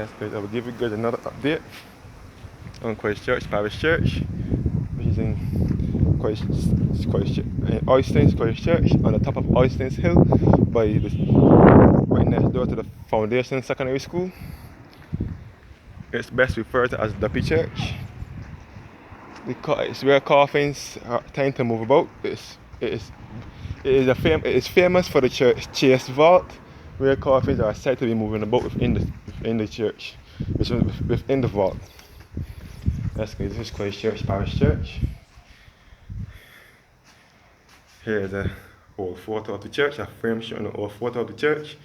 That's good. I will give you guys another update on Christchurch Parish Church, which is in Oystons Christchurch, on the top of Oystons Hill, right next door to the Foundation Secondary School. It's best referred to as Duppy Church. It's where coffins tend to move about. It is famous for the church chase vault, where coffins are said to be moving about within the church, within the vault. That's good. This is Christchurch Parish Church. Here is an old photo of the church, a frame showing an old photo of the church.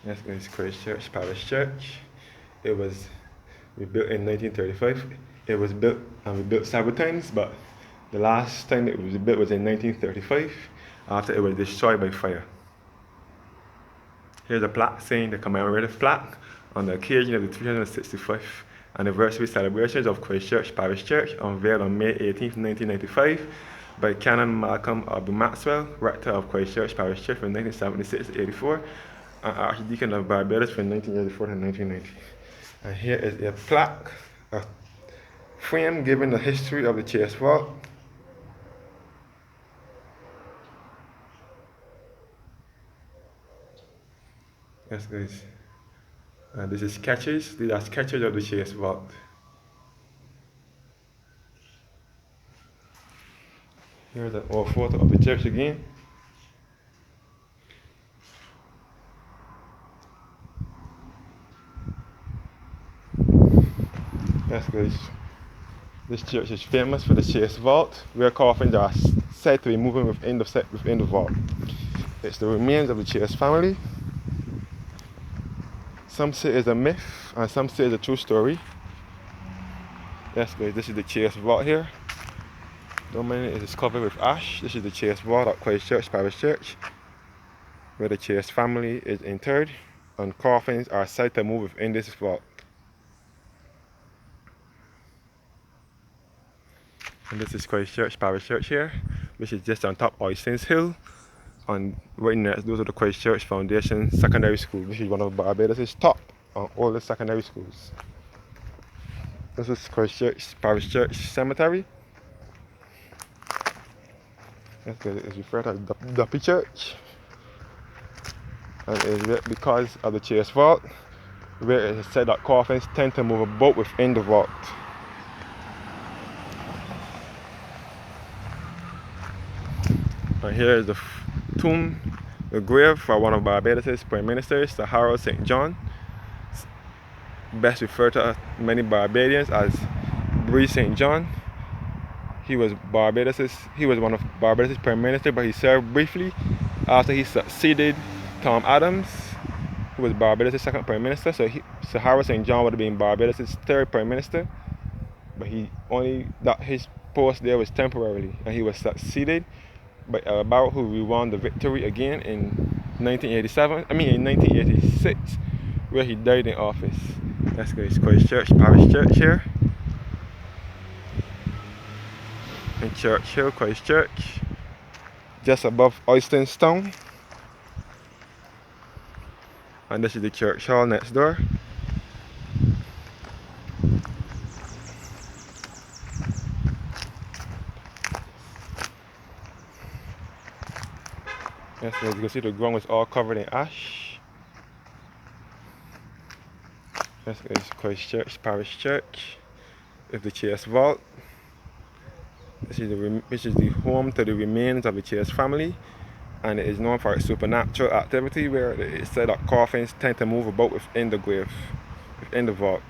That's good. It's Christchurch Parish Church. It was rebuilt in 1935. It was built and rebuilt several times, but the last time it was built was in 1935, after it was destroyed by fire. Here's a plaque saying the commemorative plaque on the occasion of the 365th anniversary celebrations of Christchurch Parish Church, unveiled on May 18, 1995 by Canon Malcolm Abu Maxwell, rector of Christchurch Parish Church from 1976 to 84, and Archdeacon of Barbados from 1984 to 1990. And here is a plaque, a frame giving the history of the chase vault. Yes, guys. And this is sketches. These are sketches of the chase vault. Here's an old photo of the church again. Yes, guys. This church is famous for the chase vault, where coffins are said to be moving within the vault. It's the remains of the Chase family. Some say it's a myth, and some say it's a true story. Yes, guys, this is the Chase vault here. Don't mind it is covered with ash. This is the Chase vault at Christchurch Parish Church, where the Chase family is interred, and coffins are said to move within this vault. And this is Christchurch Parish Church here, which is just on top Oystons Hill, and right next door to the Christchurch Foundation Secondary School, which is one of Barbados' top and oldest secondary schools. This is Christchurch Parish Church Cemetery. It's referred to as Duppy Church, and it is because of the chase vault, where it is said that coffins tend to move about within the vault. And here is the tomb, the grave for one of Barbados' Prime Ministers, Sir Harold St. John, best referred to many Barbadians as Bree St. John. He was one of Barbados' Prime Minister, but he served briefly after he succeeded Tom Adams, who was Barbados' second Prime Minister. So Sir Harold St. John would have been Barbados' third Prime Minister, but his post there was temporarily, and he was succeeded by Barrow, who won the victory again in 1986, where he died in office. That's Christchurch Parish Church here. In Churchill, Christchurch, just above Oystons Town. And this is the church hall next door. Yes, as you can see, the ground was all covered in ash. This is Christchurch Parish Church with the Chase vault. This is the home to the remains of the Chase family, and it is known for its supernatural activity, where it is said that coffins tend to move about within the grave, within the vault.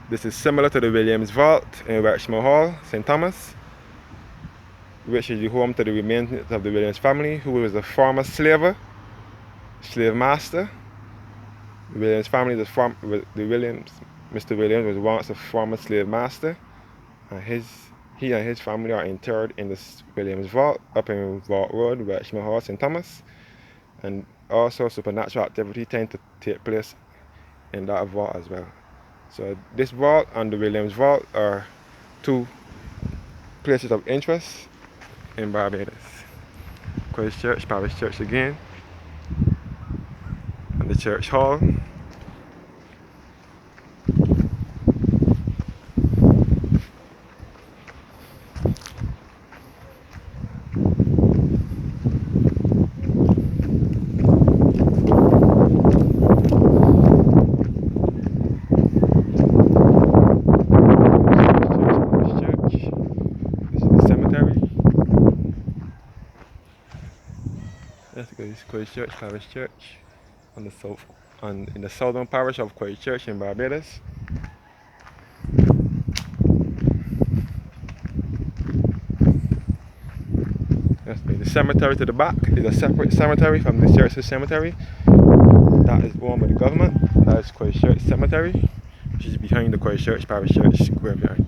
This is similar to the Williams vault in Wexmore Hall, St. Thomas, which is the home to the remains of the Williams family, who was a former slave master. The Williams family Mr. Williams was once a former slave master, and he and his family are interred in the Williams vault up in Vault Road, Wexmore Hall, St. Thomas. And also supernatural activity tend to take place in that vault as well. So this vault and the Williams vault are two places of interest in Barbados. Christchurch, Parish Church again, and the church hall. Let's go to Christchurch, Parish Church, on the south, in the southern parish of Christchurch in Barbados. Let's go. The cemetery to the back is a separate cemetery from the church's cemetery. That is owned by the government. That is Christchurch Cemetery, which is behind the Christchurch Parish Church graveyard.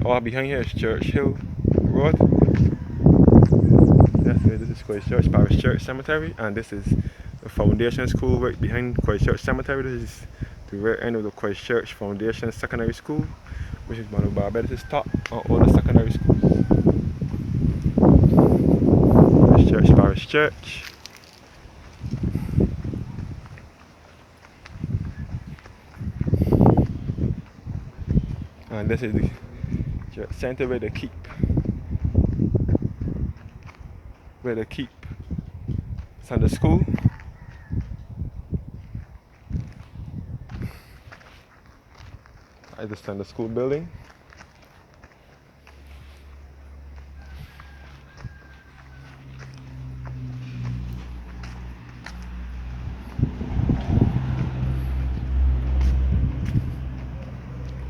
All behind here is Churchill Road. This is Christchurch Parish Church Cemetery, and this is the Foundation School right behind Christchurch Cemetery. This is the rear end of the Christchurch Foundation Secondary School, which is one of Barbados' top all the secondary schools. Christchurch Parish Church. And this is the church center where they keep Sunday school. That is the Sunday school building.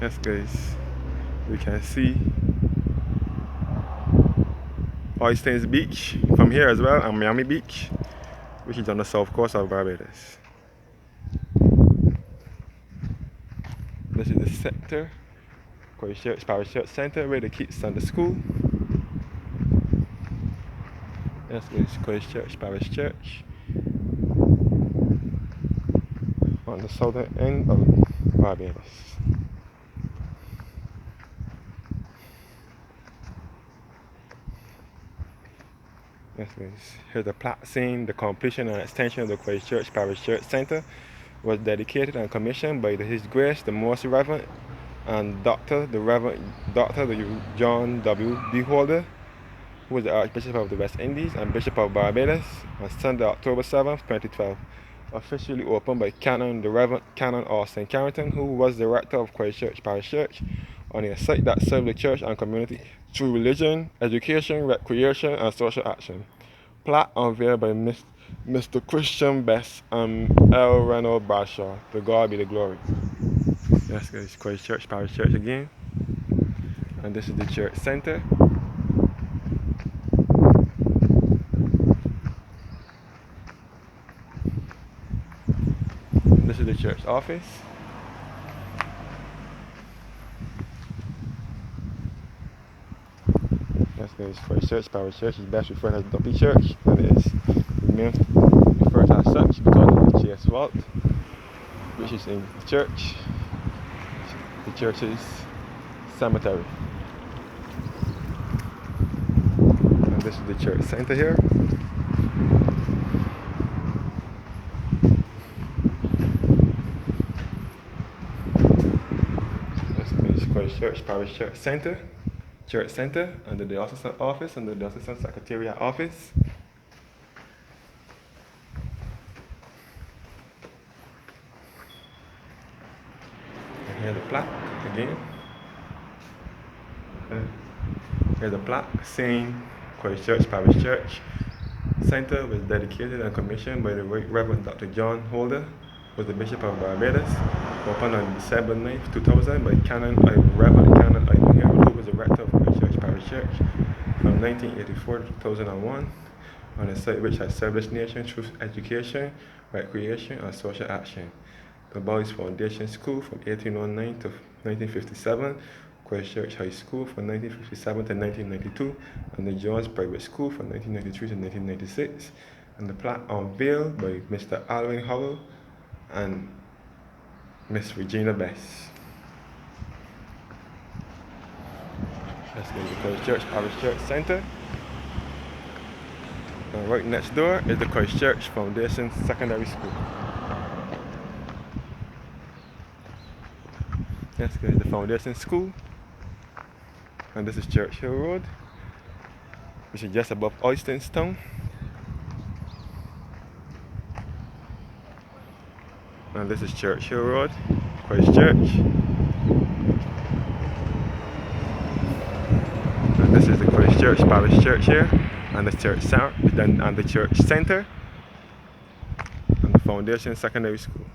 Yes guys, we can see Oysters Beach from here as well, and Miami Beach, which is on the south coast of Barbados. This is the sector, Christchurch Parish Church Center, where they keep Sunday school. This is Christchurch Parish Church on the southern end of Barbados. Yes, guys. Here's the plaque saying the completion and extension of the Christchurch Parish Church Center was dedicated and commissioned by His Grace the Most Reverend and the Reverend Dr. John W. D. Holder, who was the Archbishop of the West Indies and Bishop of Barbados, on Sunday, October 7th, 2012. Officially opened by the Reverend Canon Austin Carrington, who was the rector of Christchurch Parish Church, on a site that served the church and community through religion, education, recreation, and social action. Plaque unveiled by Mr. Christian Best and L. Reynolds Bashaw. To God be the glory. Yes, guys, Christchurch Parish Church again. And this is the church center. This is the church office. Yes, guys, Christchurch Parish Church is best referred as Duppy Church, and it is referred as such because of the GS vault, which is in the church, the church's cemetery. And this is the church center here. Christchurch Parish Church Center, under the Diocesan Office, under the Diocesan Secretariat Office. And here's the plaque again. Here's the plaque saying Christchurch Parish Church Center was dedicated and commissioned by the Reverend Dr. John Holder, who was the Bishop of Barbados, opened on December 9th, 2000 by Reverend Canon Ivan Harold, who was the rector of Christchurch Parish Church from 1984 to 2001, on a site which has served this nation through education, recreation, and social action. The Boys Foundation School from 1809 to 1957, Christchurch High School from 1957 to 1992, and the Jones Private School from 1993 to 1996, and the plaque unveiled by Mr. Alwyn Howell and Miss Regina Bess. Let's go to the Christchurch Parish Church Center. And right next door is the Christchurch Foundation Secondary School. Let's go to the Foundation School. And this is Churchill Road, which is just above Oysterstown. And this is Churchill Road, Christchurch. And this is the Christchurch Parish Church here, and the church and the church center, and the Foundation Secondary School.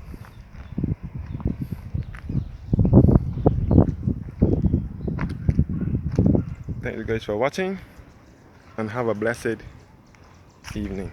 Thank you guys for watching, and have a blessed evening.